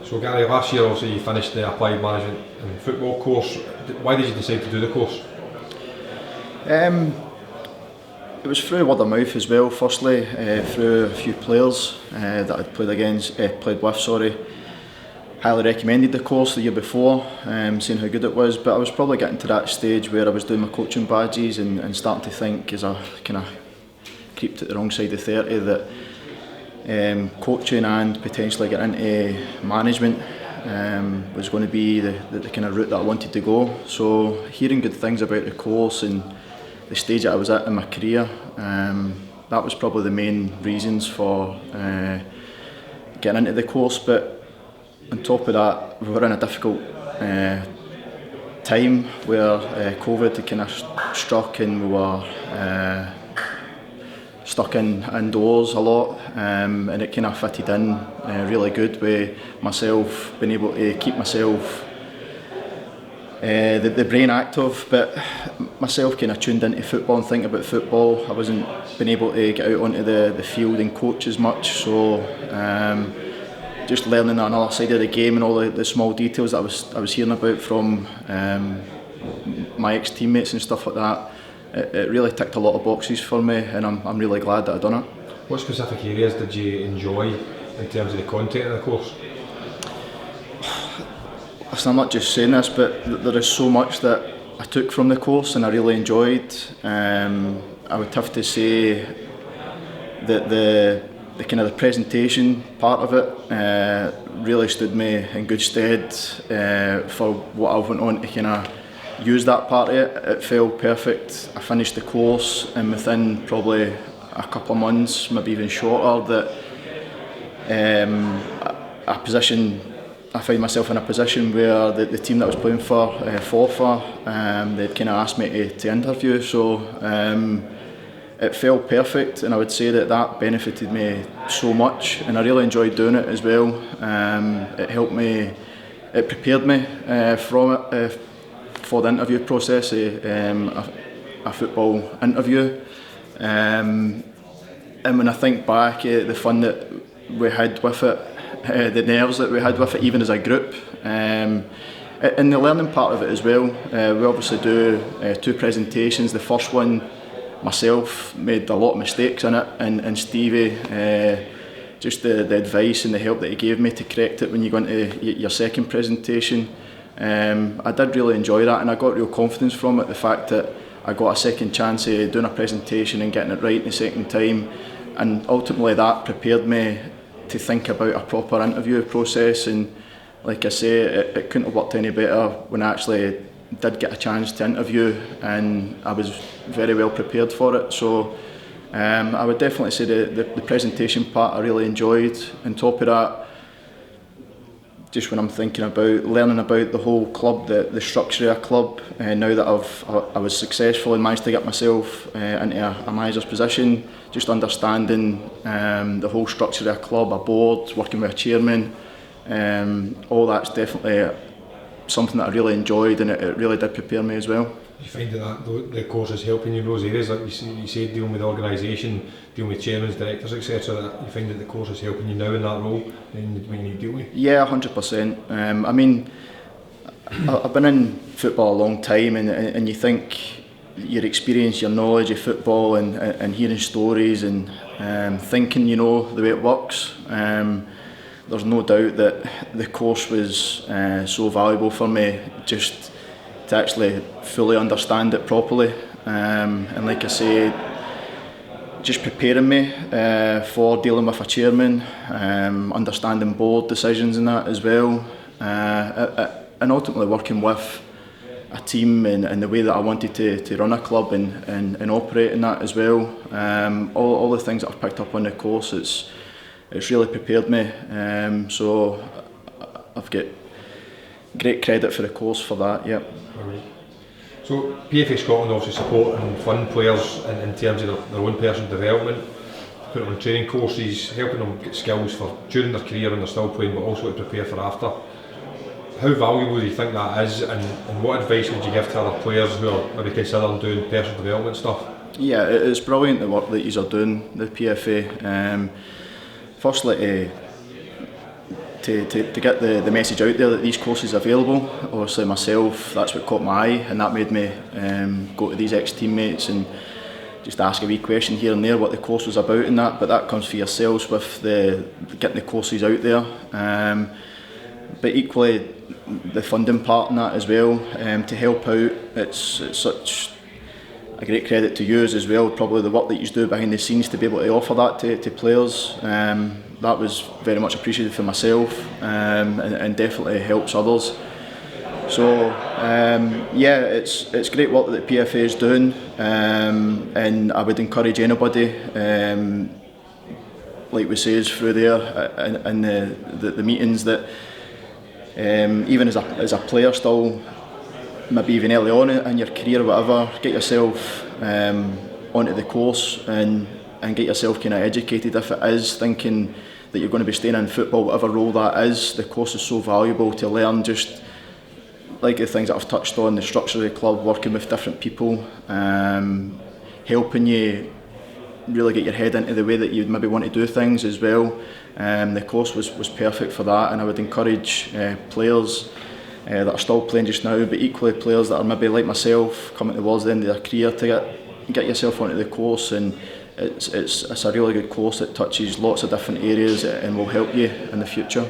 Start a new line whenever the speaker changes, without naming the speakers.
So Gary, last year obviously you finished the Applied Management and Football course. Why did you decide to do the course?
It was through word of mouth as well. Firstly, through a few players that I'd played with. Highly recommended the course the year before, seeing how good it was. But I was probably getting to that stage where I was doing my coaching badges and starting to think, as I kind of creeped at the wrong side of 30, that coaching and potentially getting into management was going to be the kind of route that I wanted to go. So hearing good things about the course and the stage that I was at in my career, that was probably the main reasons for getting into the course. But on top of that, we were in a difficult time where COVID had kind of struck and we were stuck indoors a lot, and it kind of fitted in really good with myself being able to keep myself the brain active, but myself kind of tuned into football and thinking about football. I wasn't being able to get out onto the field and coach as much, so just learning another side of the game and all the small details that I was hearing about from my ex-teammates and stuff like that. It really ticked a lot of boxes for me, and I'm really glad that I've done it.
What specific areas did you enjoy in terms of the content of the course?
Listen, I'm not just saying this, but there is so much that I took from the course and I really enjoyed. I would have to say that the kind of the presentation part of it really stood me in good stead for what I went on to kind of use that part of it. It felt perfect. I finished the course and within probably a couple of months, maybe even shorter, that I found myself in a position where the team that I was playing for, Forfar, they'd kind of asked me to interview, so it felt perfect, and I would say that benefited me so much, and I really enjoyed doing it as well. It helped me, it prepared me for the interview process, a football interview. And when I think back, the fun that we had with it, the nerves that we had with it, even as a group, and the learning part of it as well. We obviously do 2 presentations. The first one, myself made a lot of mistakes in it, and Stevie, just the advice and the help that he gave me to correct it when you go into your second presentation. I did really enjoy that, and I got real confidence from it, the fact that I got a second chance of doing a presentation and getting it right the second time, and ultimately that prepared me to think about a proper interview process. And like I say, it couldn't have worked any better when I actually did get a chance to interview, and I was very well prepared for it. So I would definitely say the presentation part I really enjoyed. On top of that, just when I'm thinking about learning about the whole club, the structure of a club, now that I was successful and managed to get myself into a manager's position, just understanding the whole structure of a club, a board, working with a chairman, all that's definitely something that I really enjoyed, and it really did prepare me as well.
You find that the course is helping you in those areas, like you say, dealing with the organisation, dealing with chairmans, directors, etc. That you find that the course is helping you now in that role when you deal with? Yeah,
100%. I mean, I've been in football a long time, and you think your experience, your knowledge of football, and hearing stories and thinking you know the way it works. There's no doubt that the course was so valuable for me, just to actually fully understand it properly, and like I say, just preparing me for dealing with a chairman, understanding board decisions and that as well, and ultimately working with a team and the way that I wanted to run a club and operate in that as well. All the things that I've picked up on the course, it's really prepared me, so I've got great credit for the course for that. Yep.
Right. So PFA Scotland obviously support and fund players in terms of their own personal development, putting on training courses, helping them get skills for during their career when they're still playing, but also to prepare for after. How valuable do you think that is, and what advice would you give to other players who are maybe considering doing personal development stuff?
Yeah, it's brilliant the work that you are doing, the PFA. Firstly, to to get the message out there that these courses are available. Obviously myself, that's what caught my eye, and that made me go to these ex-teammates and just ask a wee question here and there what the course was about and that, but that comes for yourselves with getting the courses out there. But equally the funding part in that as well, to help out, it's such a great credit to you as well, probably the work that you do behind the scenes to be able to offer that to players. That was very much appreciated for myself, and definitely helps others. So yeah, it's great work that the PFA is doing, and I would encourage anybody, like we say through there in the meetings, that even as a player still, maybe even early on in your career or whatever, get yourself onto the course and get yourself kind of educated. If it is thinking that you're going to be staying in football, whatever role that is, the course is so valuable to learn, just like the things that I've touched on, the structure of the club, working with different people, helping you really get your head into the way that you'd maybe want to do things as well. The course was perfect for that, and I would encourage players that are still playing just now, but equally players that are maybe like myself coming towards the end of their career, to get yourself onto the course. And it's a really good course that touches lots of different areas and will help you in the future.